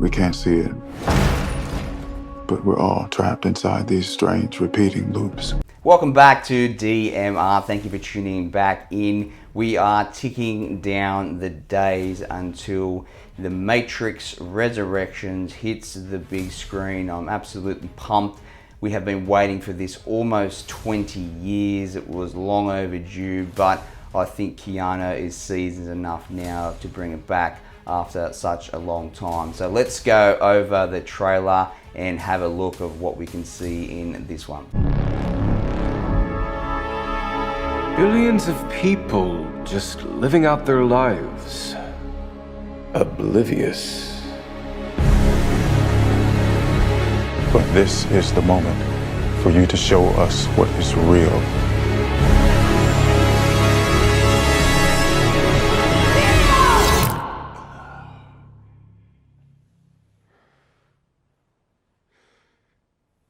We can't see it, but we're all trapped inside these strange repeating loops. Welcome back to DMR. Thank you for tuning back in. We are ticking down the days until The Matrix Resurrections hits the big screen. I'm absolutely pumped. We have been waiting for this almost 20 years. It was long overdue, but I think Keanu is seasoned enough now to bring it back after such a long time. So let's go over the trailer and have a look of what we can see in this one. Billions of people just living out their lives, oblivious. But this is the moment for you to show us what is real.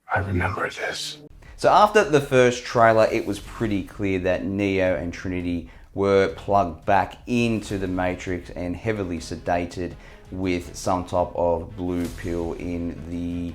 I remember this. So after the first trailer, it was pretty clear that Neo and Trinity were plugged back into the Matrix and heavily sedated with some type of blue pill in the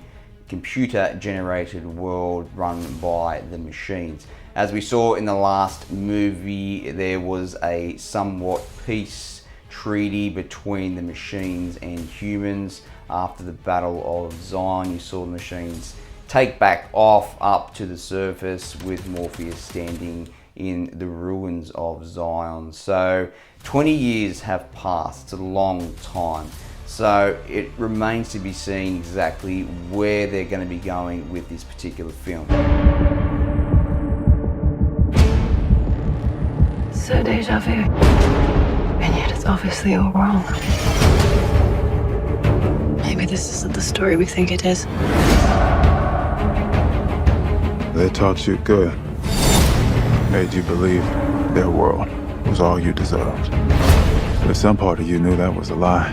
computer-generated world run by the machines. As we saw in the last movie, there was a somewhat peace treaty between the machines and humans. After the Battle of Zion, you saw the machines take back off up to the surface with Morpheus standing in the ruins of Zion. So 20 years have passed. It's a long time. So it remains to be seen exactly where they're going to be going with this particular film. So deja vu. And yet it's obviously all wrong. Maybe this isn't the story we think it is. They taught you good, made you believe their world was all you deserved. But some part of you knew that was a lie.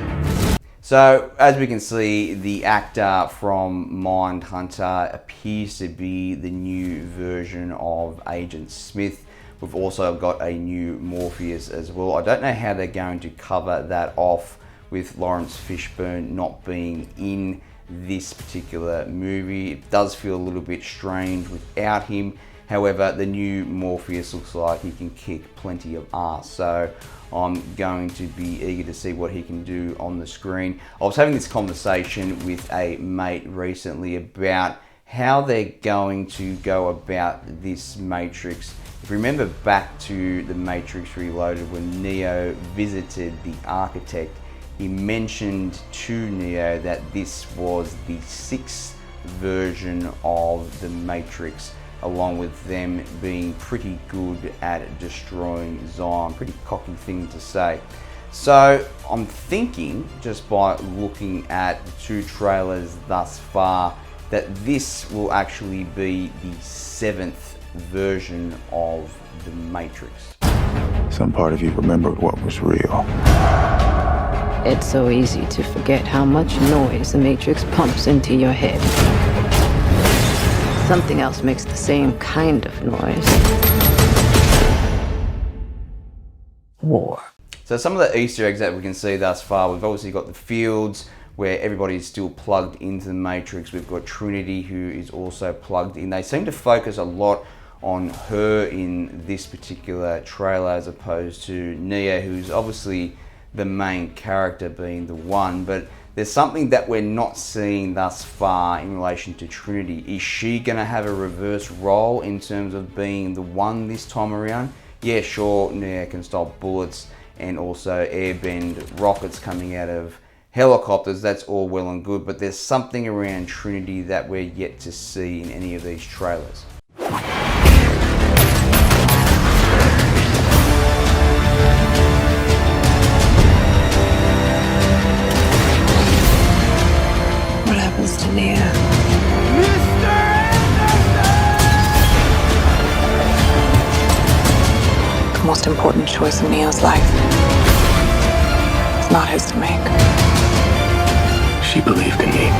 So, as we can see, the actor from Mindhunter appears to be the new version of Agent Smith. We've also got a new Morpheus as well. I don't know how they're going to cover that off with Lawrence Fishburne not being in this particular movie. It does feel a little bit strange without him. However, the new Morpheus looks like he can kick plenty of ass. So I'm going to be eager to see what he can do on the screen. I was having this conversation with a mate recently about how they're going to go about this Matrix. If you remember back to The Matrix Reloaded, when Neo visited the architect, he mentioned to Neo that this was the 6th version of the Matrix, along with them being pretty good at destroying Zion. Pretty cocky thing to say. So I'm thinking, just by looking at the 2 trailers thus far, that this will actually be the 7th version of the Matrix. Some part of you remembered what was real. It's so easy to forget how much noise the Matrix pumps into your head. Something else makes the same kind of noise. War. So some of the Easter eggs that we can see thus far, we've obviously got the fields where everybody's still plugged into the Matrix. We've got Trinity, who is also plugged in. They seem to focus a lot on her in this particular trailer as opposed to Neo, who's obviously the main character being the one, but there's something that we're not seeing thus far in relation to Trinity. Is she gonna have a reverse role in terms of being the one this time around? Yeah, sure, Neo can stop bullets and also airbend rockets coming out of helicopters. That's all well and good, but there's something around Trinity that we're yet to see in any of these trailers. What happens to Neo? The most important choice in Neo's life. It's not his to make. She believed in me.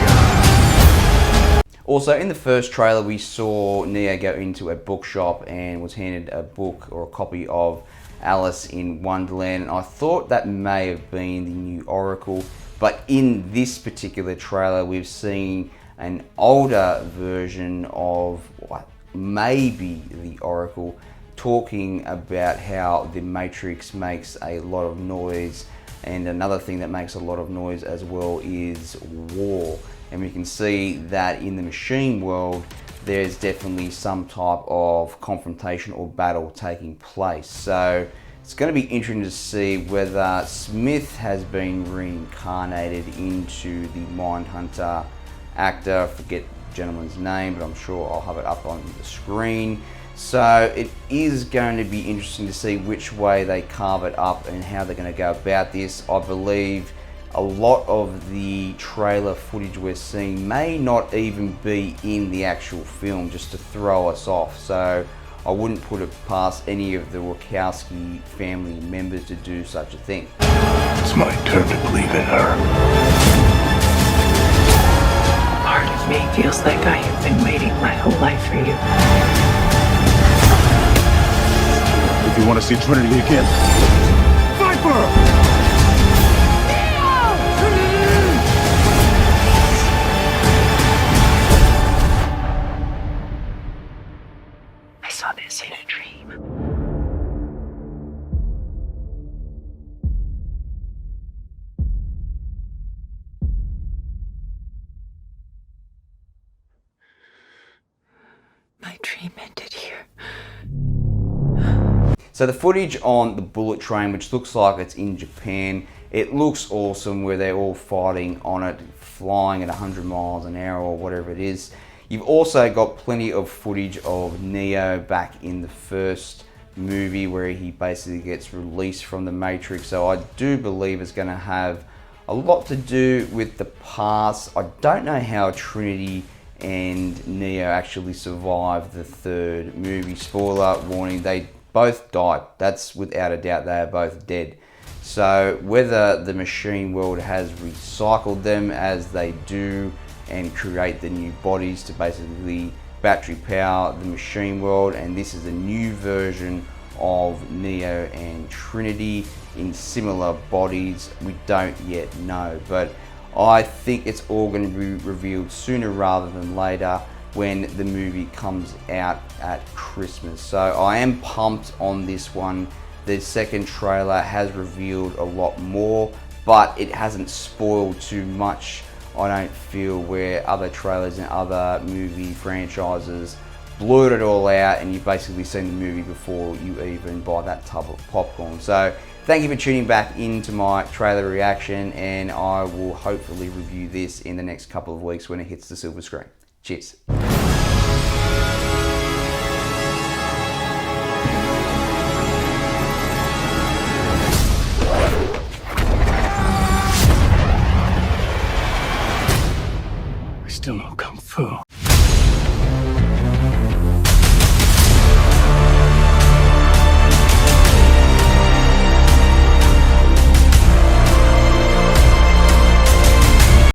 Also, in the first trailer, we saw Neo go into a bookshop and was handed a book or a copy of Alice in Wonderland. And I thought that may have been the new Oracle. But in this particular trailer, we've seen an older version of what maybe the Oracle, talking about how the Matrix makes a lot of noise, and another thing that makes a lot of noise as well is war. And we can see that in the machine world, there's definitely some type of confrontation or battle taking place. So it's going to be interesting to see whether Smith has been reincarnated into the Mindhunter actor. I forget the gentleman's name, but I'm sure I'll have it up on the screen. So it is going to be interesting to see which way they carve it up and how they're going to go about this. I believe a lot of the trailer footage we're seeing may not even be in the actual film, just to throw us off. So I wouldn't put it past any of the Wachowski family members to do such a thing. It's my turn to believe in her. Part of me feels like I have been waiting my whole life for you. If you want to see Trinity again, fight for her! I saw this in a dream. My dream ended here. So the footage on the bullet train, which looks like it's in Japan, it looks awesome, where they're all fighting on it, flying at 100 miles an hour or whatever it is. You've also got plenty of footage of Neo back in the first movie, where he basically gets released from the Matrix. So I do believe it's going to have a lot to do with the past. I don't know how Trinity and Neo actually survived the third movie. Spoiler warning, they both died. That's without a doubt, they are both dead. So whether the machine world has recycled them as they do and create the new bodies to basically battery power the machine world, and this is a new version of Neo and Trinity in similar bodies, we don't yet know. But I think it's all going to be revealed sooner rather than later, when the movie comes out at Christmas. So I am pumped on this one. The second trailer has revealed a lot more, but it hasn't spoiled too much, I don't feel, where other trailers and other movie franchises blurred it all out and you've basically seen the movie before you even buy that tub of popcorn. So thank you for tuning back into my trailer reaction, and I will hopefully review this in the next couple of weeks when it hits the silver screen. Cheers. I still know Kung Fu.